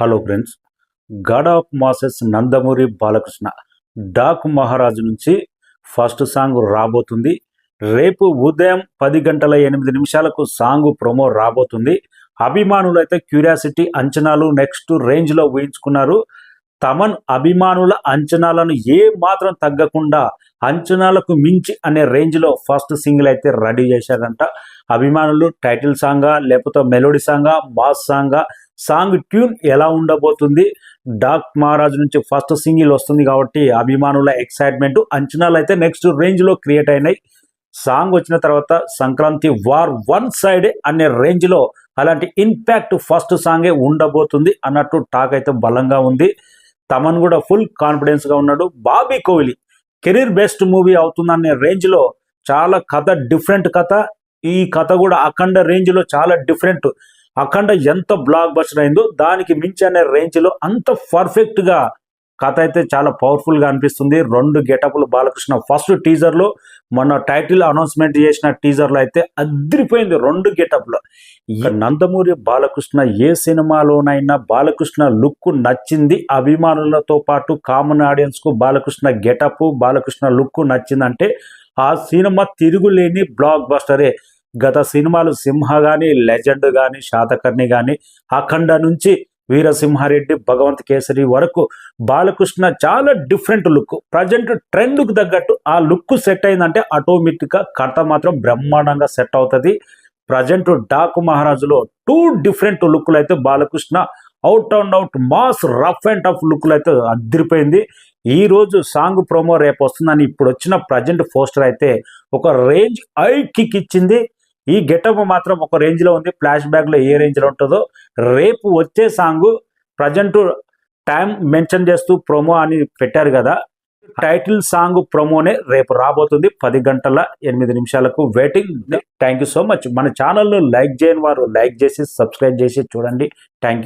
Hello friends, god of masses Nandamuri Balakrishna Daaku Maharaaj నుంచి first song రాబోతుంది. రేపు ఉదయం 10 గంటల 8 నిమిషాలకు సాంగ్ ప్రోమో రాబోతుంది. అభిమానులు అయితే క్యూరియాసిటీ అంచనాలు నెక్స్ట్ రేంజ్లో ఊహించుకున్నారు. తమన్ అభిమానుల అంచనాలను ఏ మాత్రం తగ్గకుండా అంచనాలకు మించి అనే రేంజ్లో ఫస్ట్ సింగిల్ అయితే రెడీ చేశారంట. అభిమానులు టైటిల్ సాంగా లేకపోతే మెలోడీ సాంగా మాస్ సాంగా, సాంగ్ ట్యూన్ ఎలా ఉండబోతుంది, డాక్ మహారాజ్ నుంచి ఫస్ట్ సింగిల్ వస్తుంది కాబట్టి అభిమానుల ఎక్సైట్మెంట్ అంచనాలు అయితే నెక్స్ట్ రేంజ్లో క్రియేట్ అయినాయి. సాంగ్ వచ్చిన తర్వాత సంక్రాంతి వార్ వన్ సైడ్ అనే రేంజ్లో అలాంటి ఇంపాక్ట్ ఫస్ట్ సాంగే ఉండబోతుంది అన్నట్టు టాక్ అయితే బలంగా ఉంది. తమన్ కూడా ఫుల్ కాన్ఫిడెన్స్గా ఉన్నాడు. Bobby Kohli career best movie అవుతుందనే రేంజ్లో చాలా కథ, డిఫరెంట్ కథ. ఈ కథ కూడా అఖండ రేంజ్లో చాలా డిఫరెంట్. అఖండ ఎంత బ్లాక్ బస్టర్ అయిందో దానికి మించి అనే రేంజ్లో అంత పర్ఫెక్ట్గా కథ అయితే చాలా పవర్ఫుల్గా అనిపిస్తుంది. 2 గెటప్లు బాలకృష్ణ ఫస్ట్ టీజర్లో, మొన్న టైటిల్ అనౌన్స్మెంట్ చేసిన టీజర్లో అయితే అదిరిపోయింది 2 గెటప్లో. నందమూరి బాలకృష్ణ ఏ సినిమాలోనైనా బాలకృష్ణ లుక్ నచ్చింది అభిమానులతో పాటు కామన్ ఆడియన్స్కు. బాలకృష్ణ గెటప్, బాలకృష్ణ లుక్ నచ్చిందంటే ఆ సినిమా తిరుగులేని బ్లాక్ బస్టరే. గత సినిమాలు సింహ కానీ, లెజెండ్ కానీ, శాతకర్ణి కానీ, అఖండ నుంచి వీరసింహారెడ్డి, భగవంత్ కేసరి వరకు బాలకృష్ణ చాలా డిఫరెంట్ లుక్. ప్రజెంట్ ట్రెండ్కు తగ్గట్టు ఆ లుక్ సెట్ అయిందంటే ఆటోమేటిక్గా కథ మాత్రం బ్రహ్మాండంగా సెట్ అవుతుంది. ప్రజెంట్ డాక్ మహారాజులో 2 డిఫరెంట్ లుక్లు అయితే Balakrishna out and out mass rough and tough లుక్లు అయితే అదిరిపోయింది. ఈ రోజు సాంగ్ ప్రోమో రేపు వస్తుందని ఇప్పుడు వచ్చిన ప్రజెంట్ పోస్టర్ అయితే ఒక రేంజ్ ఐ కిక్ ఇచ్చింది. ఈ గెటప్ మాత్రం ఒక రేంజ్లో ఉంది. ఫ్లాష్ బ్యాక్లో ఏ రేంజ్లో ఉంటుందో రేపు వచ్చే సాంగ్ ప్రజెంట్ టైం మెన్షన్ చేస్తూ ప్రోమో అని పెట్టారు కదా, టైటిల్ సాంగ్ ప్రోమోనే రేపు రాబోతుంది 10 గంటల 8 నిమిషాలకు. Waiting. Thank you so much. మన ఛానల్ను లైక్ చేయని వారు లైక్ చేసి సబ్స్క్రైబ్ చేసి చూడండి. Thank you.